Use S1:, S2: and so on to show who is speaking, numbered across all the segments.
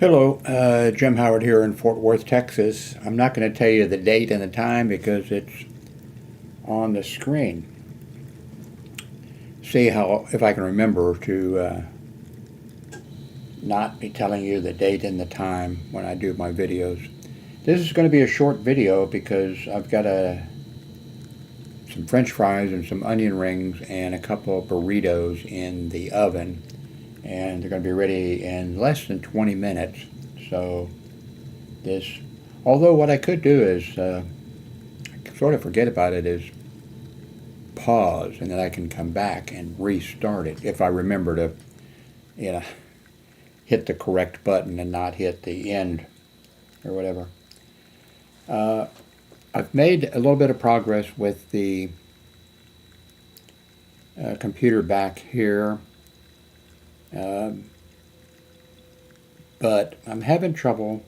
S1: Hello, Jim Howard here in Fort Worth, Texas. I'm not going to tell you the date and the time because it's on the screen. See how if I can remember to not be telling you the date and the time when I do my videos. This is going to be a short video because I've got some French fries and some onion rings and a couple of burritos in the oven, and they're going to be ready in less than 20 minutes. So although what I could do is sort of forget about it, is pause, and then I can come back and restart it if I remember to, you know, hit the correct button and not hit the end or whatever. I've made a little bit of progress with the computer back here, but I'm having trouble.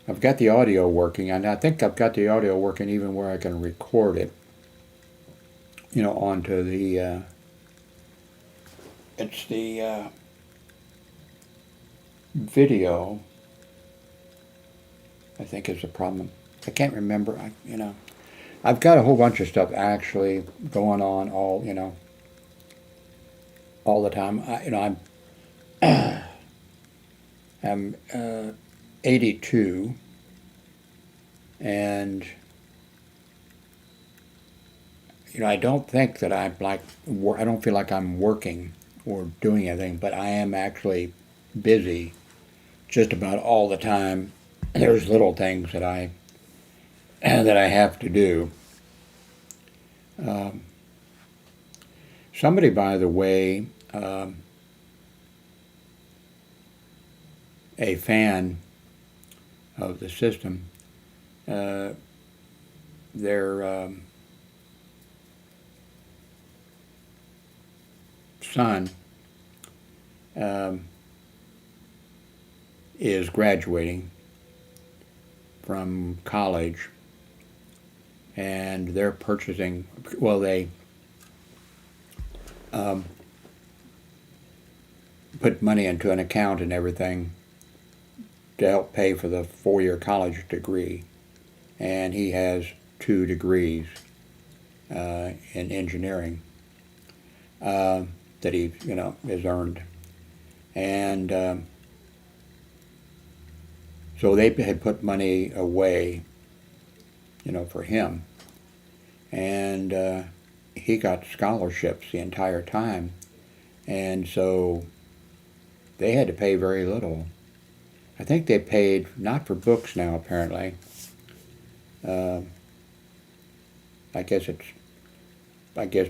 S1: I've got the audio working, and I think I've got the audio working even where I can record it, onto the, it's the video, I think is the problem. I can't remember, I've got a whole bunch of stuff actually going on all the time. I'm 82, and I don't think that I don't feel like I'm working or doing anything, but I am actually busy just about all the time. There's little things that I have to do. Somebody, by the way, a fan of the system, their son is graduating from college, and they're purchasing, they put money into an account and everything to help pay for the 4-year college degree, and he has 2 degrees in engineering that he has earned, and so they had put money away for him, and he got scholarships the entire time, and so they had to pay very little. I think they paid, not for books now apparently. I guess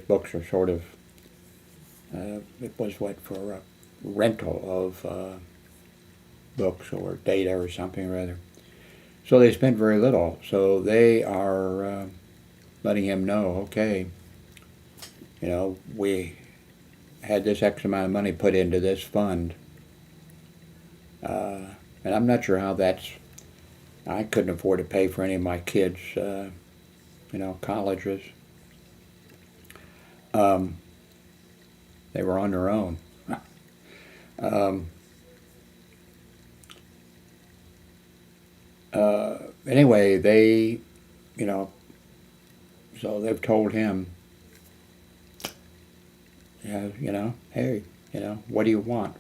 S1: books are sort of, it was for a rental of books or data or something or other. So they spent very little. So they are letting him know, okay, we had this X amount of money put into this fund. And I'm not sure how I couldn't afford to pay for any of my kids, colleges. They were on their own. Anyway, they, so they've told him, hey, what do you want?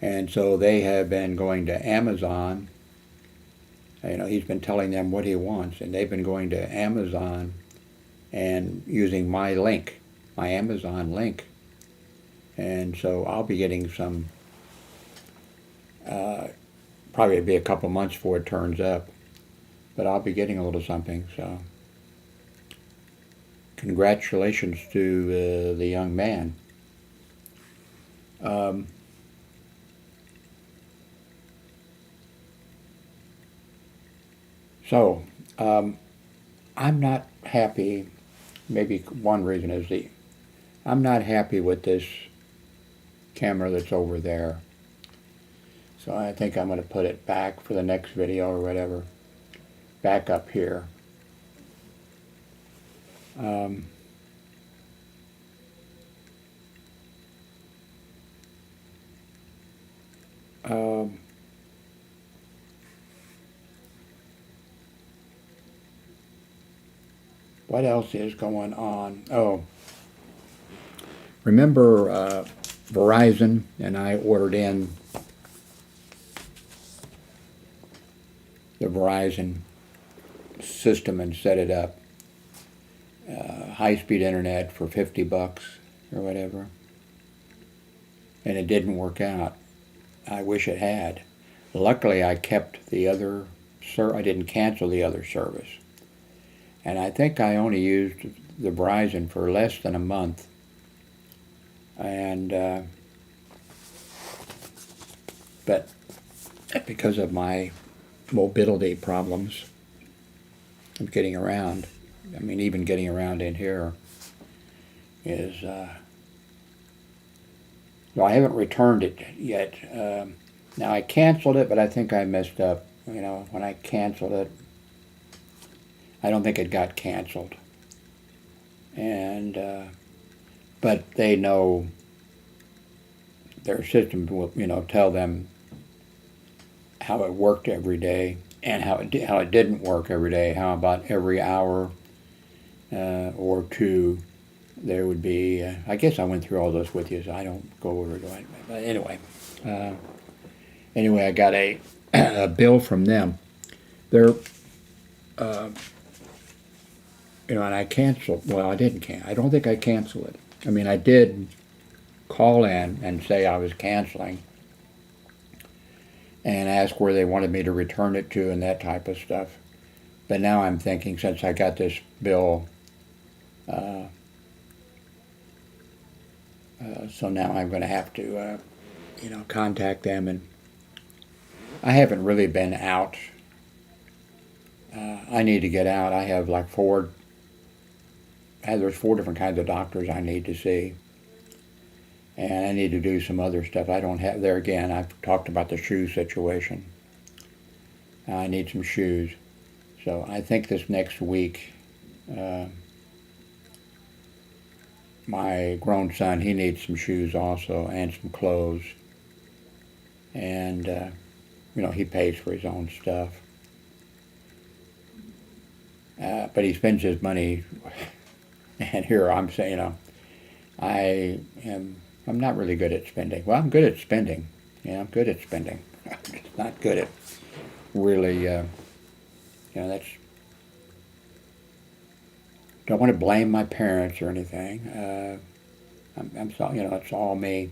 S1: And so they have been going to Amazon. He's been telling them what he wants, and they've been going to Amazon and using my Amazon link. And so I'll be getting some, probably it'll be a couple months before it turns up, but I'll be getting a little something. So congratulations to the young man. So, I'm not happy. Maybe one reason is I'm not happy with this camera that's over there. So I think I'm going to put it back for the next video or whatever, back up here. What else is going on? Oh, remember Verizon, and I ordered in the Verizon system and set it up. High-speed internet for $50 or whatever. And it didn't work out. I wish it had. Luckily, I kept the other, I didn't cancel the other service. And I think I only used the Verizon for less than a month. And, but because of my mobility problems of getting around, I mean, even getting around in here is, well, I haven't returned it yet. Now, I canceled it, but I think I messed up. You know, when I canceled it, I don't think it got canceled. And, but they know, their system will, you know, tell them how it worked every day and how it didn't work every day. How about every hour or two there would be, I guess I went through all those with you, so I don't go over it. But anyway, I got a bill from them. They're, you know, and I canceled, well, I didn't cancel. I don't think I canceled it. I mean, I did call in and say I was canceling and ask where they wanted me to return it to and that type of stuff. But now I'm thinking, since I got this bill, so now I'm going to have to, you know, contact them. And I haven't really been out. I need to get out. I have like there's 4 different kinds of doctors I need to see. And I need to do some other stuff. I don't have, there again, I've talked about the shoe situation. I need some shoes. So I think this next week, my grown son, he needs some shoes also and some clothes. And, you know, he pays for his own stuff. But he spends his money, and here I'm saying, you know, I'm not really good at spending. Well, I'm good at spending. Yeah, I'm good at spending. I'm just not good at really, you know, that's, don't want to blame my parents or anything. I'm sorry, you know, it's all me.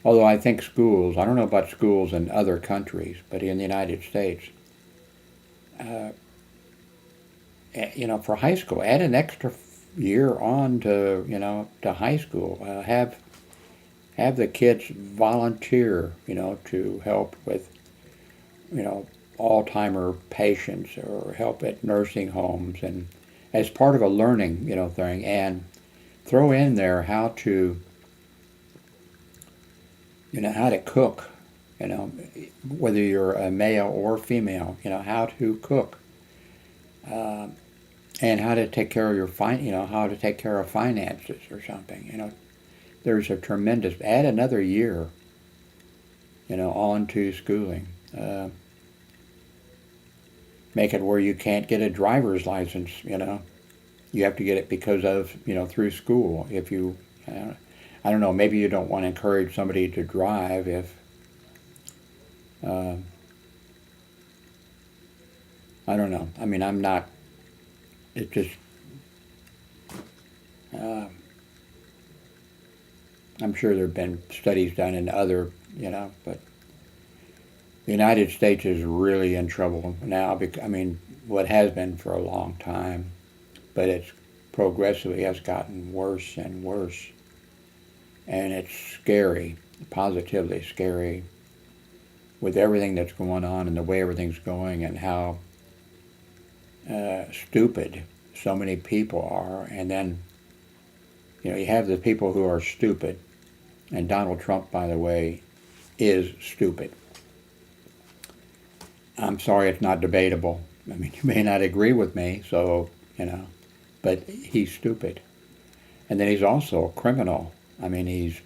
S1: Although I think schools, I don't know about schools in other countries, but in the United States, you know, for high school, add an extra year on to, you know, to high school. Have the kids volunteer, you know, to help with, you know, Alzheimer patients or help at nursing homes, and as part of a learning, you know, thing, and throw in there how to, you know, how to cook, you know, whether you're a male or female, you know, how to cook, and how to take care of your you know, how to take care of finances or something, you know. There's a tremendous, add another year, you know, on to schooling. Make it where you can't get a driver's license, you know. You have to get it because of, you know, through school. If you, I don't know, maybe you don't want to encourage somebody to drive if, I don't know. I mean, I'm not, it just, I'm sure there have been studies done in other, you know, but the United States is really in trouble now. I mean, what has been for a long time, but it's progressively has gotten worse and worse. And it's scary, positively scary, with everything that's going on and the way everything's going and how stupid so many people are. And then, you know, you have the people who are stupid. And Donald Trump, by the way, is stupid. I'm sorry, it's not debatable. I mean, you may not agree with me, so, you know, but he's stupid. And then he's also a criminal. I mean, he's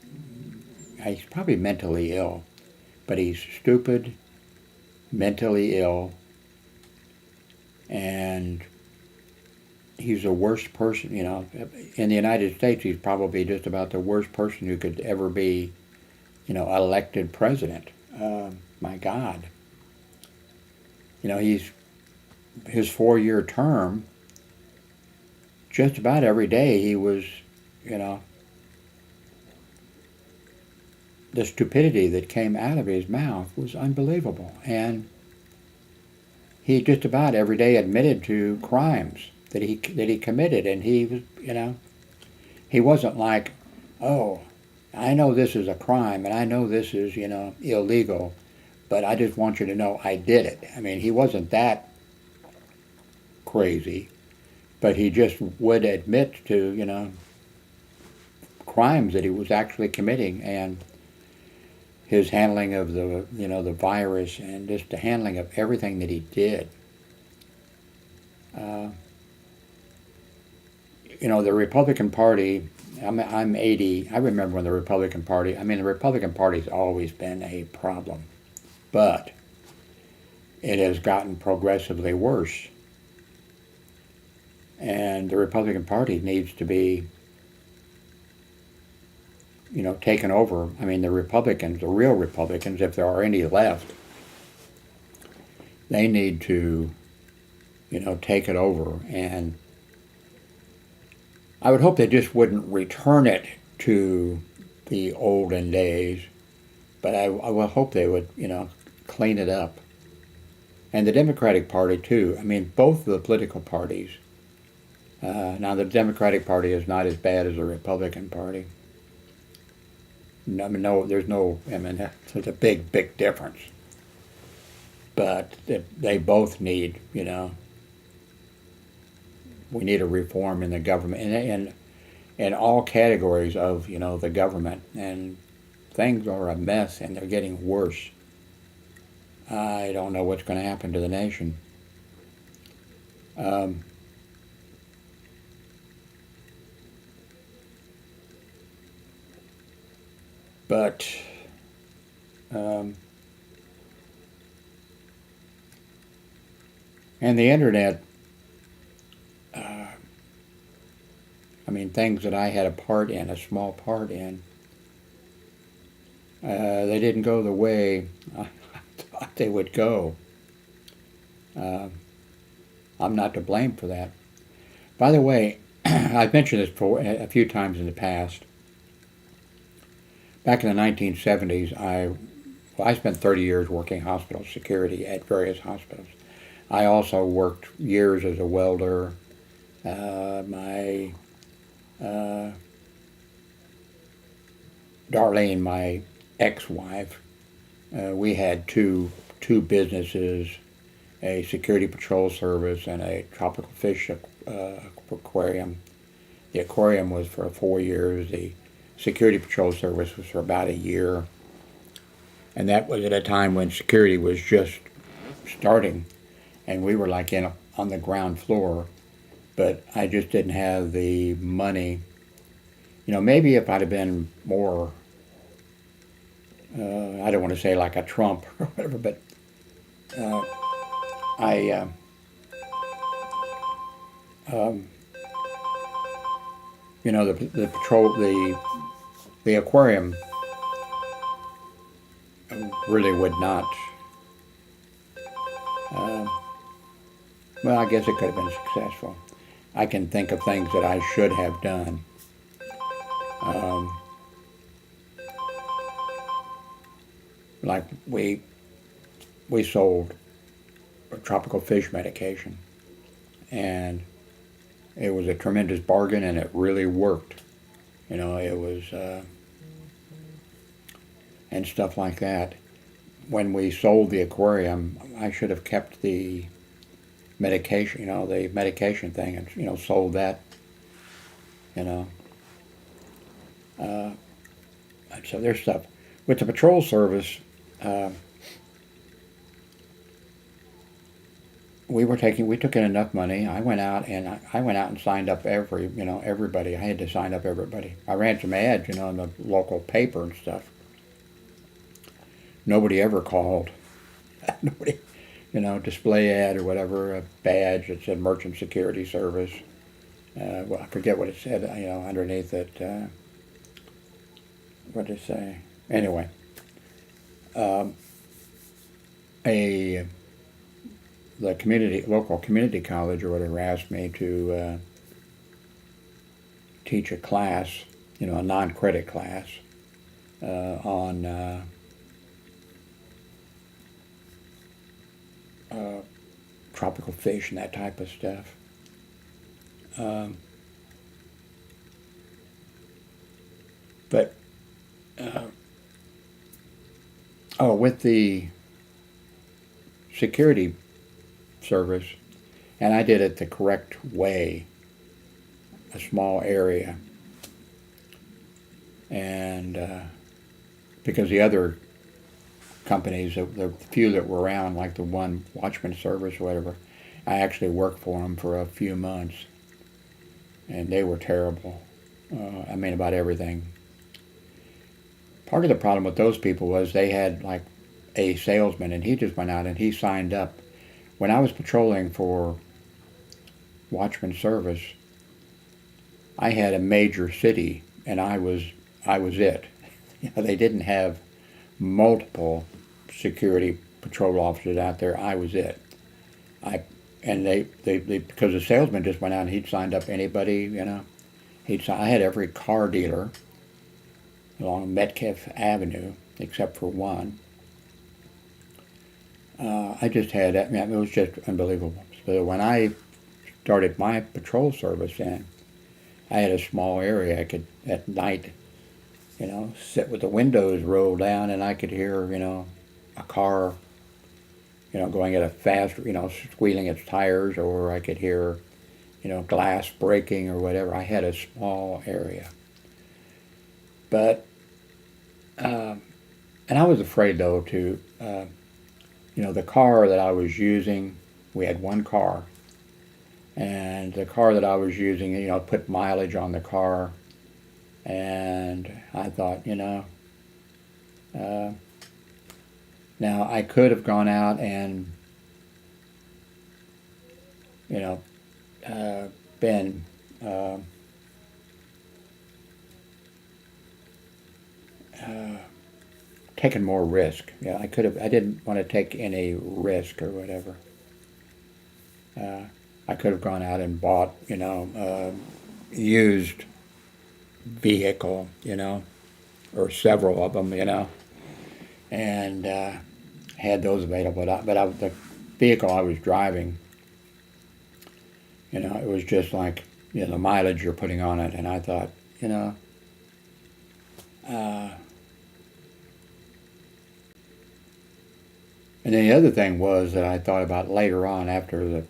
S1: probably mentally ill, but he's stupid, mentally ill, and he's the worst person, in the United States. He's probably just about the worst person who could ever be, elected president. My God. His 4-year term, just about every day he was, the stupidity that came out of his mouth was unbelievable. And he just about every day admitted to crimes that he committed. And he was, he wasn't like, oh, I know this is a crime and I know this is, illegal, but I just want you to know I did it. I mean, he wasn't that crazy, but he just would admit to, crimes that he was actually committing. And his handling of the virus and just the handling of everything that he did. The Republican Party, I'm 80. I remember when the Republican Party's always been a problem, but it has gotten progressively worse. And the Republican Party needs to be, taken over. I mean, the Republicans, the real Republicans, if there are any left, they need to, take it over. And I would hope they just wouldn't return it to the olden days, but I would hope they would, clean it up. And the Democratic Party, too. I mean, both of the political parties. Now, the Democratic Party is not as bad as the Republican Party. There's a big, big difference. But they both need, we need a reform in the government, and in all categories of, the government. And things are a mess, and they're getting worse. I don't know what's going to happen to the nation. But and the internet, things that I had a small part in, they didn't go the way I thought they would go. I'm not to blame for that. By the way, I've mentioned this a few times in the past. Back in the 1970s, I spent 30 years working hospital security at various hospitals. I also worked years as a welder. My Darlene, my ex-wife, we had two businesses, a security patrol service and a tropical fish aquarium. The aquarium was for 4 years. The security patrol service was for about a year. And that was at a time when security was just starting, and we were like on the ground floor. But I just didn't have the money. Maybe if I'd have been more, I don't want to say like a Trump or whatever, but the patrol, the aquarium really would not. Well, I guess it could have been successful. I can think of things that I should have done. Like we sold a tropical fish medication, and it was a tremendous bargain, and it really worked. It was, and stuff like that. When we sold the aquarium, I should have kept the medication, the medication thing, and, sold that, So there's stuff. With the patrol service, we took in enough money. I went out and signed up everybody. I had to sign up everybody. I ran some ads, in the local paper and stuff. nobody ever called. Nobody, display ad or whatever, a badge that said Merchant Security Service. Well, I forget what it said, underneath it. What did it say? Anyway, a the local community college or whatever asked me to teach a class, a non-credit class on tropical fish and that type of stuff. But with the security service, and I did it the correct way, a small area, and because the other companies, the few that were around, like the one Watchman service or whatever, I actually worked for them for a few months, and they were terrible. About everything. Part of the problem with those people was they had like a salesman, and he just went out and he signed up. When I was patrolling for Watchman service, I had a major city, and I was it. They didn't have multiple security patrol officers out there. I was it. They because the salesman just went out and he'd signed up anybody, I had every car dealer along Metcalf Avenue except for one. I just had that. It was just unbelievable. So when I started my patrol service in, I had a small area. I could at night, sit with the windows rolled down, and I could hear, a car, going at a fast, squealing its tires, or I could hear, glass breaking or whatever. I had a small area. But, and I was afraid though to, the car that I was using, we had one car, and the car that I was using, put mileage on the car, and I thought, now I could have gone out and, been taking more risk. I could have. I didn't want to take any risk or whatever. I could have gone out and bought, used vehicle, or several of them, and had those available. But the vehicle I was driving, it was just like, the mileage you're putting on it, and I thought, and then the other thing was that I thought about later on after the,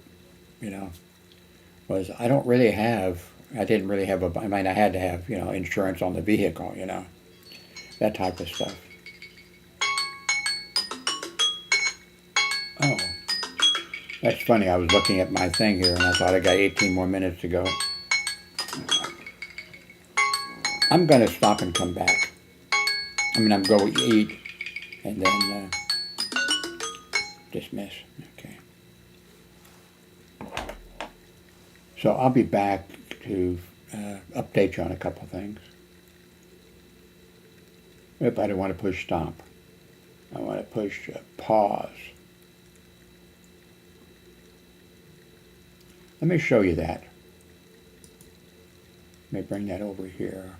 S1: was I didn't really have I had to have, insurance on the vehicle, that type of stuff. Oh, that's funny. I was looking at my thing here, and I thought I got 18 more minutes to go. I'm going to stop and come back. I'm going to eat, and then dismiss. Okay. So I'll be back to update you on a couple of things. If I don't want to push stop, I want to push pause. Let me show you that. Let me bring that over here.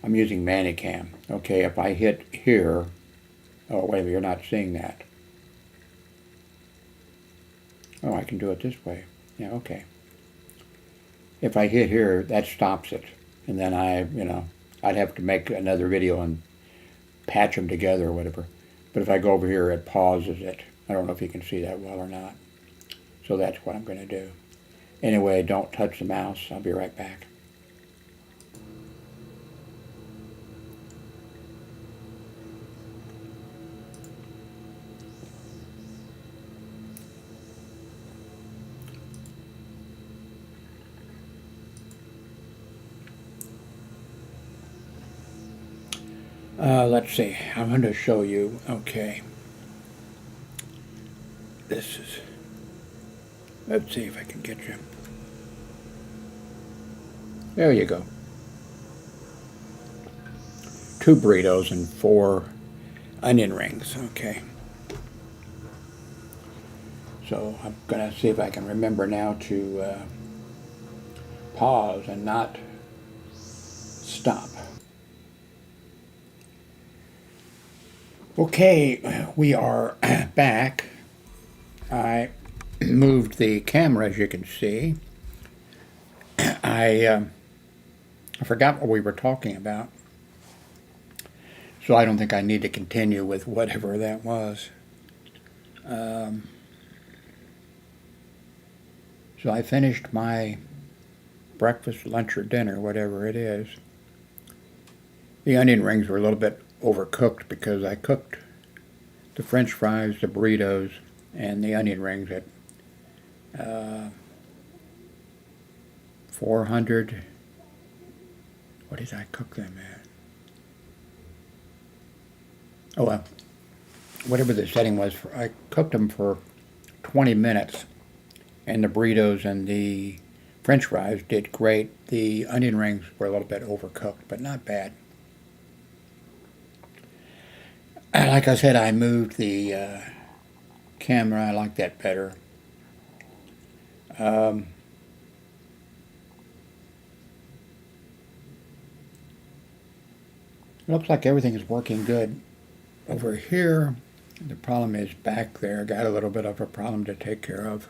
S1: I'm using Manicam. Okay, if I hit here, oh wait, you're not seeing that. Oh, I can do it this way. Yeah, okay. If I hit here, that stops it. And then I'd have to make another video and patch them together or whatever. But if I go over here, it pauses it. I don't know if you can see that well or not. So that's what I'm going to do. Anyway, don't touch the mouse. I'll be right back. Let's see. I'm going to show you. Okay. This is... Let's see if I can get you. There you go. 2 burritos and 4 onion rings. Okay. So I'm going to see if I can remember now to pause and not stop. Okay, we are back. I moved the camera, as you can see. I forgot what we were talking about, so I don't think I need to continue with whatever that was. So I finished my breakfast, lunch, or dinner, whatever it is. The onion rings were a little bit overcooked because I cooked the French fries, the burritos, and the onion rings at 400. What did I cook them at? Oh, well, whatever the setting was, I cooked them for 20 minutes, and the burritos and the French fries did great. The onion rings were a little bit overcooked, but not bad. Like I said, I moved the camera. I like that better. Looks like everything is working good. Over here, the problem is back there. Got a little bit of a problem to take care of.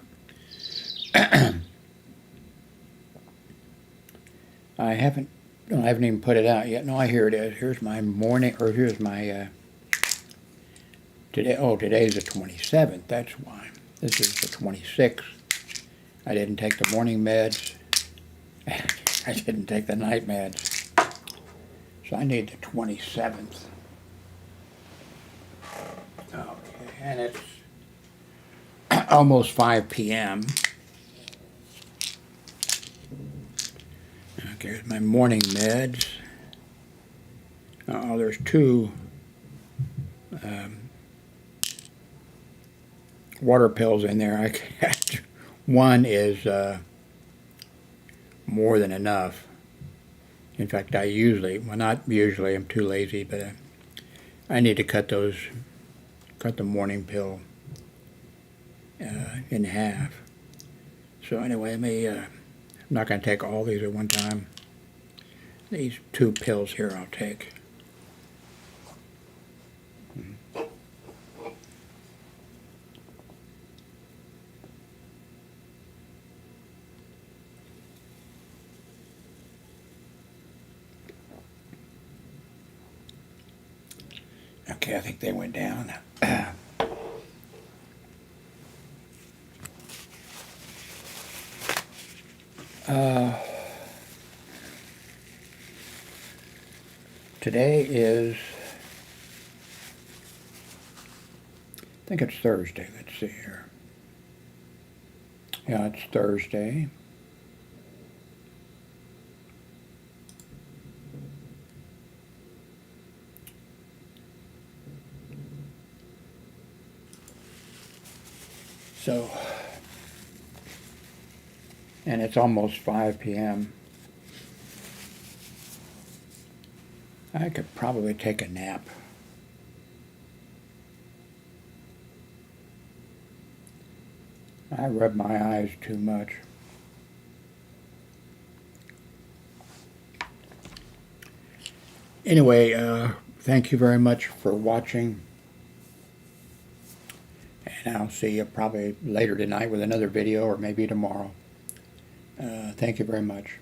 S1: I haven't even put it out yet. No, here it is. Here's my morning, or here's my today. Oh, today's the 27th. That's why. This is the 26th. I didn't take the morning meds. I didn't take the night meds. So I need the 27th. Okay, and it's almost 5 p.m. Okay, here's my morning meds. Oh, there's 2 water pills in there. One is more than enough. In fact, I usually, well, not usually, I'm too lazy, but I need to cut the morning pill in half. So anyway, I'm not going to take all these at one time. These 2 pills here I'll take. Okay, I think they went down. Today is, I think it's Thursday. Let's see here. Yeah, it's Thursday. So, and it's almost 5 p.m. I could probably take a nap. I rub my eyes too much. Anyway, thank you very much for watching. And I'll see you probably later tonight with another video, or maybe tomorrow. Thank you very much.